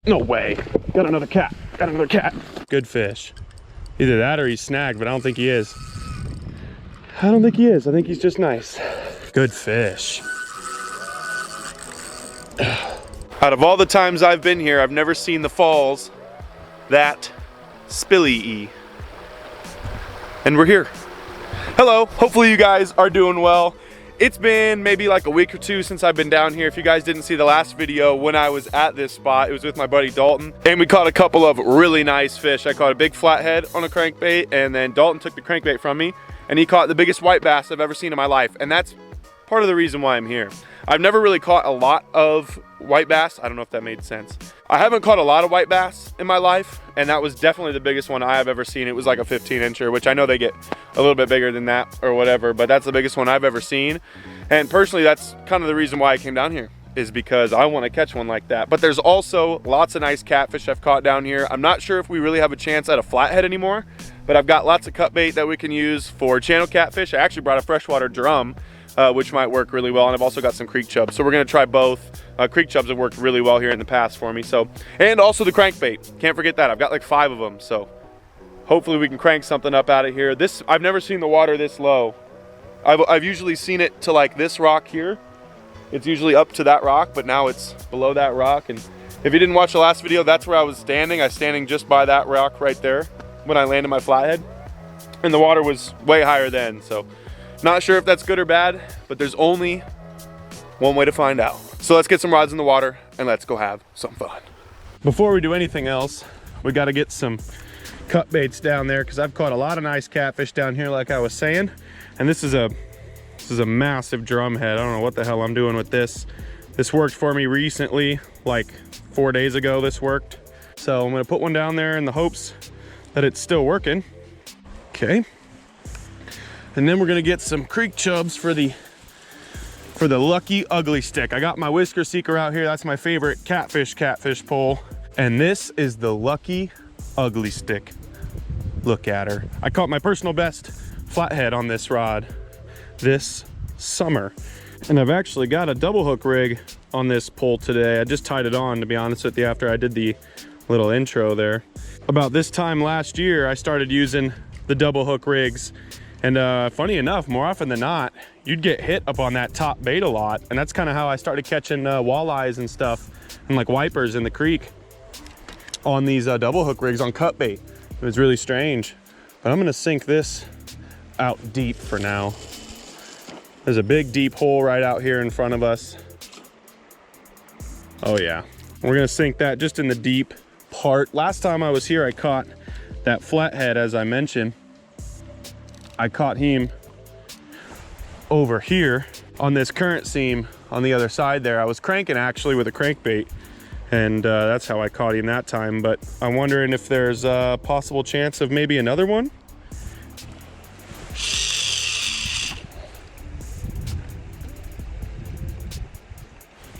No way. Got another cat. Got another cat. Good fish. Either that or he's snagged, but I don't think he is. I don't think he is. I think he's just nice. Good fish. Out of all the times I've been here, I've never seen the falls that spilly-y. And we're here. Hello, hopefully you guys are doing well. It's been maybe like a week or two since I've been down here. If you guys didn't see the last video when I was at this spot, it was with my buddy Dalton. And we caught a couple of really nice fish. I caught a big flathead on a crankbait, and then Dalton took the crankbait from me and he caught the biggest white bass I've ever seen in my life. And that's part of the reason why I'm here. I've never really caught a lot of white bass. I don't know if that made sense. I haven't caught a lot of white bass in my life, and that was definitely the biggest one I have ever seen. It was like a 15-incher, which I know they get a little bit bigger than that or whatever, but that's the biggest one I've ever seen. And personally, that's kind of the reason why I came down here, is because I want to catch one like that. But there's also lots of nice catfish I've caught down here. I'm not sure if we really have a chance at a flathead anymore, but I've got lots of cut bait that we can use for channel catfish. I actually brought a freshwater drum, which might work really well, and I've also got some creek chubs, so we're going to try both. Creek chubs have worked really well here in the past for me, so, and also the crankbait, can't forget that. I've got like 5 of them, so hopefully we can crank something up out of here. This, I've never seen the water this low. I've usually seen it to like this rock here. It's usually up to that rock, but now it's below that rock. And if you didn't watch the last video, that's where I was standing. I was standing just by that rock right there when I landed my flathead, and the water was way higher then, so not sure if that's good or bad, but there's only one way to find out. So let's get some rods in the water and let's go have some fun. Before we do anything else, we got to get some cut baits down there, because I've caught a lot of nice catfish down here, like I was saying. And this is a massive drumhead. I don't know what the hell I'm doing with this. This worked for me recently, like 4 days ago this worked. So I'm gonna put one down there in the hopes that it's still working. Okay. And then we're gonna get some creek chubs for the lucky ugly stick. I got my Whisker seeker out here. That's my favorite catfish pole. And this is the lucky ugly stick. Look at her. I caught my personal best flathead on this rod this summer. And I've actually got a double hook rig on this pole today. I just tied it on, to be honest with you, after I did the little intro there. About this time last year, I started using the double hook rigs. And funny enough, more often than not, you'd get hit up on that top bait a lot. And that's kind of how I started catching walleyes and stuff, and like wipers in the creek on these double hook rigs on cut bait. It was really strange. But I'm gonna sink this out deep for now. There's a big deep hole right out here in front of us. Oh yeah, we're gonna sink that just in the deep part. Last time I was here, I caught that flathead, as I mentioned. I caught him over here on this current seam on the other side there. I was cranking actually with a crankbait, and that's how I caught him that time. But I'm wondering if there's a possible chance of maybe another one.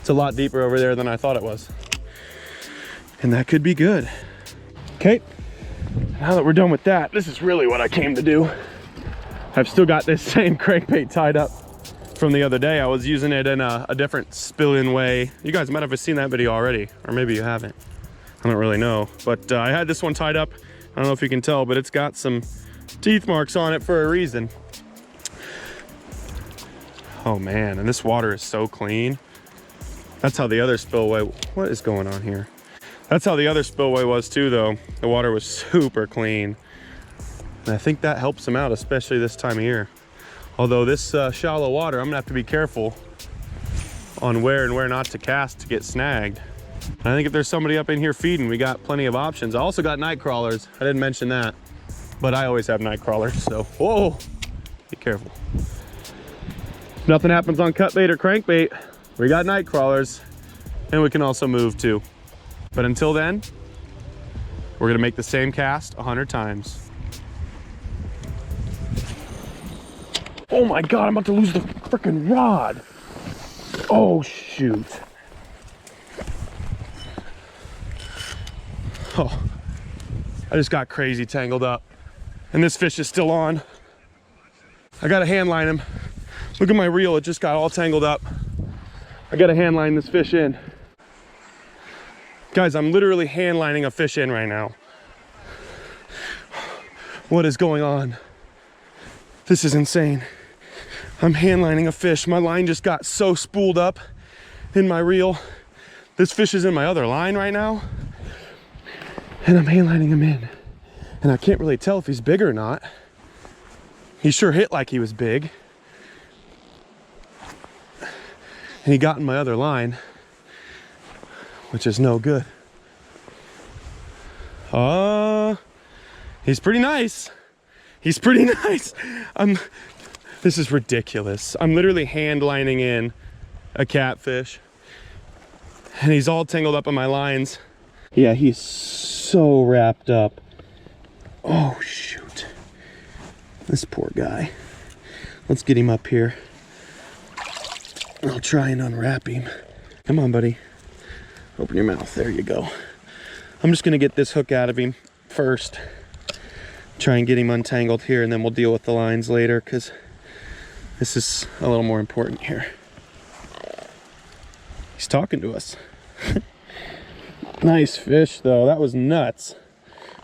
It's a lot deeper over there than I thought it was, and that could be good. Okay, now that we're done with that, this is really what I came to do. I've still got this same crankbait tied up from the other day. I was using it in a different spill-in way. You guys might have seen that video already, or maybe you haven't. I don't really know, but I had this one tied up. I don't know if you can tell, but it's got some teeth marks on it for a reason. Oh man, and this water is so clean. That's how the other spillway, what is going on here? That's how the other spillway was too, though. The water was super clean. And I think that helps them out, especially this time of year. Although this shallow water, I'm gonna have to be careful on where and where not to cast to get snagged. And I think if there's somebody up in here feeding, we got plenty of options. I also got night crawlers. I didn't mention that, but I always have night crawlers, so whoa, be careful. If nothing happens on cut bait or crankbait, we got night crawlers, and we can also move too. But until then, we're gonna make the same cast 100 times. Oh my God, I'm about to lose the freaking rod. Oh shoot. Oh, I just got crazy tangled up. And this fish is still on. I gotta hand line him. Look at my reel, it just got all tangled up. I gotta hand line this fish in. Guys, I'm literally hand lining a fish in right now. What is going on? This is insane. I'm hand lining a fish. My line just got so spooled up in my reel. This fish is in my other line right now. And I'm hand lining him in. And I can't really tell if he's big or not. He sure hit like he was big. And he got in my other line, which is no good. He's pretty nice. He's pretty nice. This is ridiculous. I'm literally hand lining in a catfish and he's all tangled up in my lines. Yeah, he's so wrapped up. Oh shoot. This poor guy. Let's get him up here. I'll try and unwrap him. Come on, buddy. Open your mouth. There you go. I'm just gonna get this hook out of him first. Try and get him untangled here, and then we'll deal with the lines later, because this is a little more important here. He's talking to us. Nice fish though, that was nuts.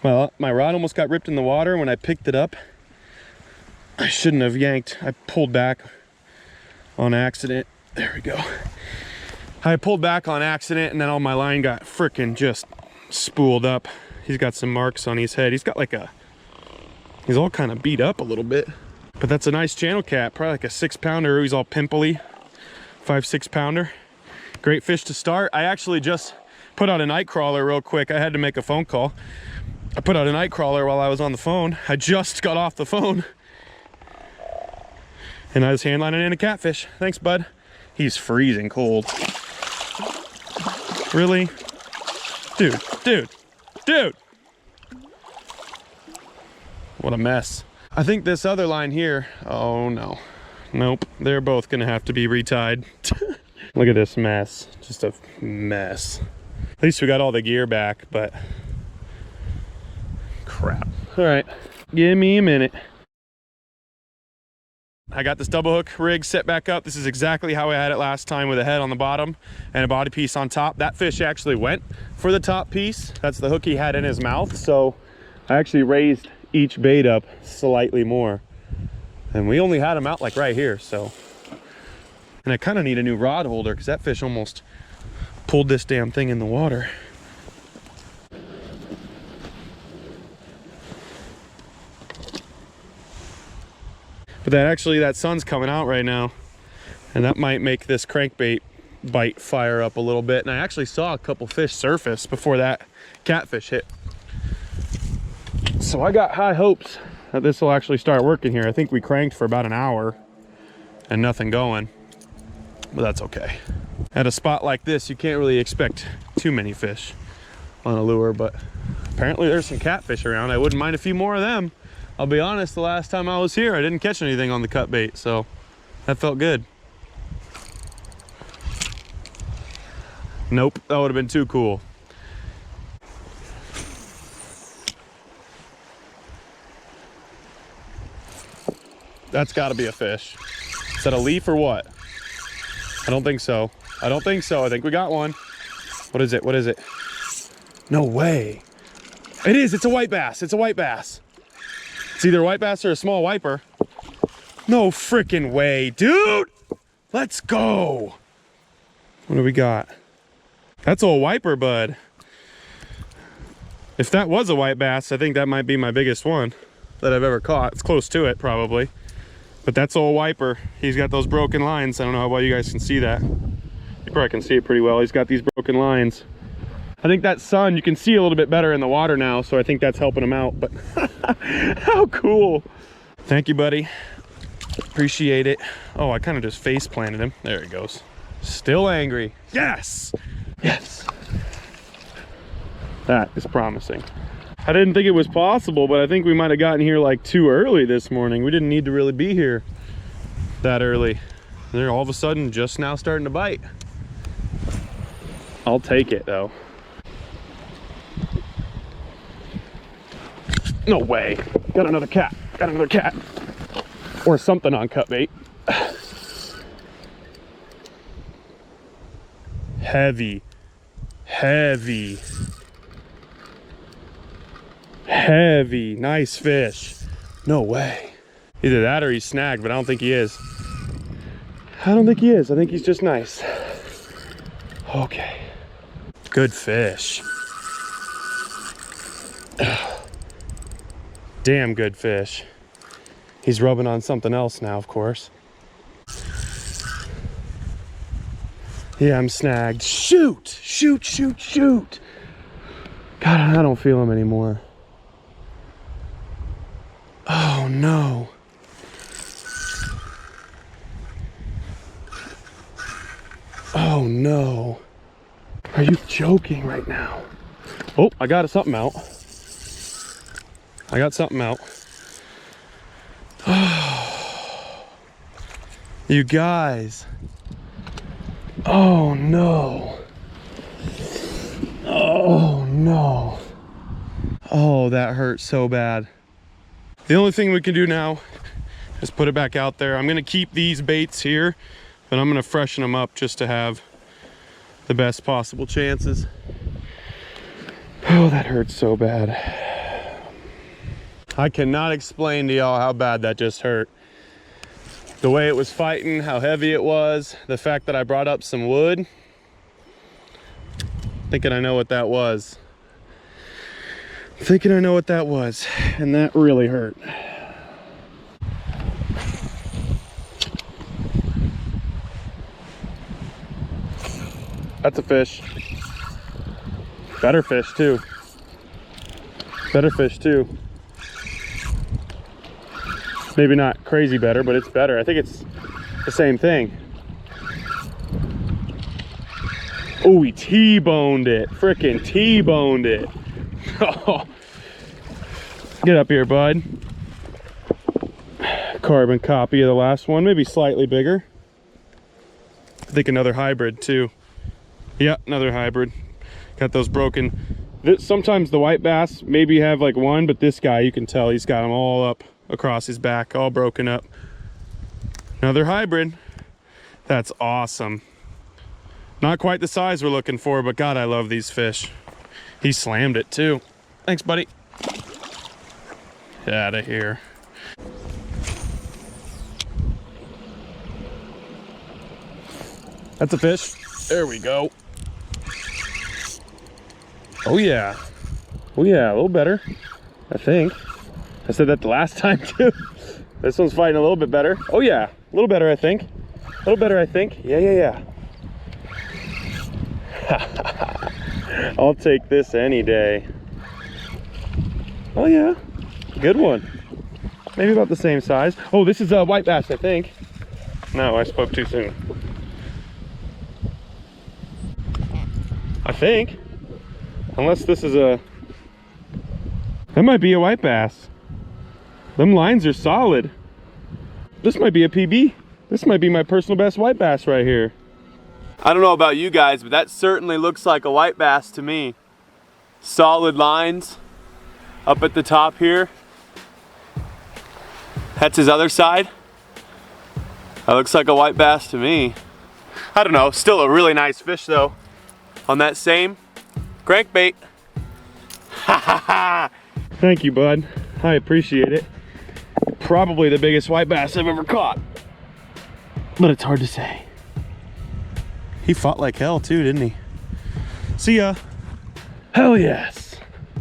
Well, my rod almost got ripped in the water when I picked it up. I shouldn't have yanked. I pulled back on accident. There we go. I pulled back on accident and then all my line got frickin' just spooled up. He's got some marks on his head. He's got like he's all kind of beat up a little bit. But that's a nice channel cat, probably like a 6-pounder. He's all pimply, 5-6 pounder. Great fish to start. I actually just put out a night crawler real quick. I had to make a phone call. I put out a night crawler while I was on the phone. I just got off the phone. And I was hand lining in a catfish. Thanks, bud. He's freezing cold. Really? Dude. What a mess. I think this other line here, oh no. Nope, they're both gonna have to be retied. Look at this mess, just a mess. At least we got all the gear back, but crap. All right, give me a minute. I got this double hook rig set back up. This is exactly how I had it last time, with a head on the bottom and a body piece on top. That fish actually went for the top piece. That's the hook he had in his mouth. So I actually raised each bait up slightly more. And we only had him out like right here, so. And I kind of need a new rod holder because that fish almost pulled this damn thing in the water. But that sun's coming out right now, and that might make this crankbait bite fire up a little bit. And I actually saw a couple fish surface before that catfish hit. So I got high hopes that this will actually start working here. I think we cranked for about an hour and nothing going, but that's okay. At a spot like this, you can't really expect too many fish on a lure, but apparently there's some catfish around. I wouldn't mind a few more of them. I'll be honest, the last time I was here, I didn't catch anything on the cut bait, so that felt good. Nope, that would have been too cool. That's got to be a fish. Is that a leaf or what? I don't think so. I don't think so. I think we got one. What is it? What is it? No way. It is. It's a white bass. It's a white bass. It's either a white bass or a small wiper. No freaking way, dude. Let's go. What do we got? That's a wiper, bud. If that was a white bass, I think that might be my biggest one that I've ever caught. It's close to it, probably. But that's a wiper. He's got those broken lines. I don't know how well you guys can see that. You probably can see it pretty well. He's got these broken lines. I think that sun, you can see a little bit better in the water now, so I think that's helping him out. But how cool. Thank you, buddy. Appreciate it. Oh, I kind of just face planted him. There he goes. Still angry. Yes. Yes. That is promising. I didn't think it was possible, but I think we might have gotten here like too early this morning. We didn't need to really be here that early. They're all of a sudden just now starting to bite. I'll take it though. No way. Got another cat. Got another cat. Or something on cut bait. Heavy Heavy. Heavy, nice fish. No way. Either that or he's snagged, but I don't think he is. I don't think he is. I think he's just nice. Okay. Good fish. Damn good fish. He's rubbing on something else now, of course. Yeah, I'm snagged. Shoot! Shoot, shoot, shoot! God, I don't feel him anymore. Oh no. Oh no. Are you joking right now? Oh, I got something out. I got something out. You guys. Oh no. Oh no. Oh, that hurt so bad. The only thing we can do now is put it back out there. I'm gonna keep these baits here, but I'm gonna freshen them up just to have the best possible chances. Oh, that hurts so bad. I cannot explain to y'all how bad that just hurt. The way it was fighting, how heavy it was, the fact that I brought up some wood. Thinking I know what that was. Thinking I know what that was, and that really hurt. That's a fish. Better fish too. Better fish too. Maybe not crazy better, but it's better. I think it's the same thing. Oh, he T-boned it. Frickin' T-boned it. Get up here, bud. Carbon copy of the last one, maybe slightly bigger. I think another hybrid too. Yeah, another hybrid. Got those broken. Sometimes the white bass maybe have like one, but this guy, you can tell he's got them all up across his back, all broken up. Another hybrid. That's awesome. Not quite the size we're looking for, but God, I love these fish. He slammed it too. Thanks, buddy. Get out of here. That's a fish. There we go. Oh yeah. Oh yeah, a little better, I think. I said that the last time too. This one's fighting a little bit better. Oh yeah, a little better, I think. A little better, I think. Yeah, yeah, yeah. I'll take this any day. Oh yeah, good one. Maybe about the same size. Oh, this is a white bass, I think. No, I spoke too soon. I think. Unless this is a... That might be a white bass. Them lines are solid. This might be a PB. This might be my personal best white bass right here. I don't know about you guys, but that certainly looks like a white bass to me. Solid lines up at the top here. That's his other side. That looks like a white bass to me. I don't know, still a really nice fish though. On that same crankbait. Ha ha ha! Thank you, bud. I appreciate it. Probably the biggest white bass I've ever caught. But it's hard to say. He fought like hell too, didn't he? See ya. Hell yes.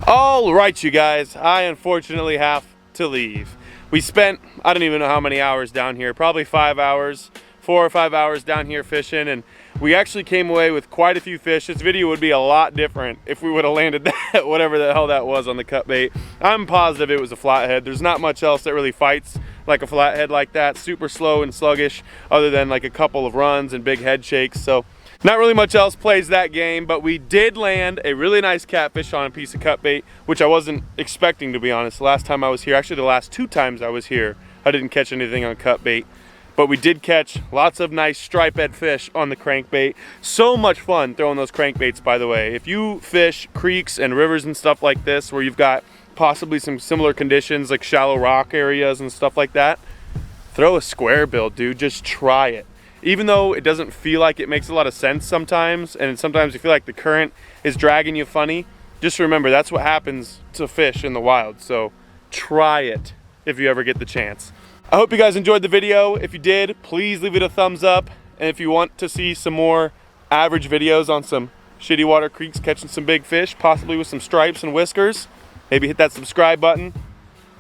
All right, you guys. I unfortunately have to leave. We spent, I don't even know how many hours down here. Probably 5 hours. 4 or 5 hours down here fishing, and we actually came away with quite a few fish. This video would be a lot different if we would have landed that, whatever the hell that was on the cut bait. I'm positive it was a flathead. There's not much else that really fights like a flathead like that. Super slow and sluggish, other than like a couple of runs and big head shakes. So not really much else plays that game, but we did land a really nice catfish on a piece of cut bait, which I wasn't expecting, to be honest. The last time I was here, actually the last 2 times I was here, I didn't catch anything on cut bait. But we did catch lots of nice striped fish on the crankbait. So much fun throwing those crankbaits, by the way. If you fish creeks and rivers and stuff like this, where you've got possibly some similar conditions like shallow rock areas and stuff like that, throw a square bill, dude. Just try it. even though it doesn't feel like it makes a lot of sense sometimes, and sometimes you feel like the current is dragging you funny, just remember that's what happens to fish in the wild. So try it if you ever get the chance. I hope you guys enjoyed the video. If you did, please leave it a thumbs up. And if you want to see some more average videos on some shitty water creeks catching some big fish, possibly with some stripes and whiskers, maybe hit that subscribe button.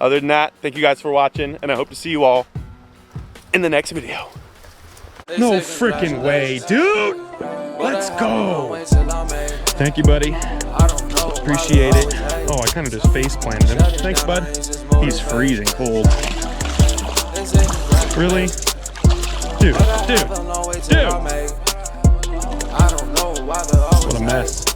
Other than that, thank you guys for watching, and I hope to see you all in the next video. No freaking way, dude! Let's go! Thank you, buddy. Appreciate it. Oh, I kind of just face planted him. Thanks, bud. He's freezing cold. Really? Dude. What a mess.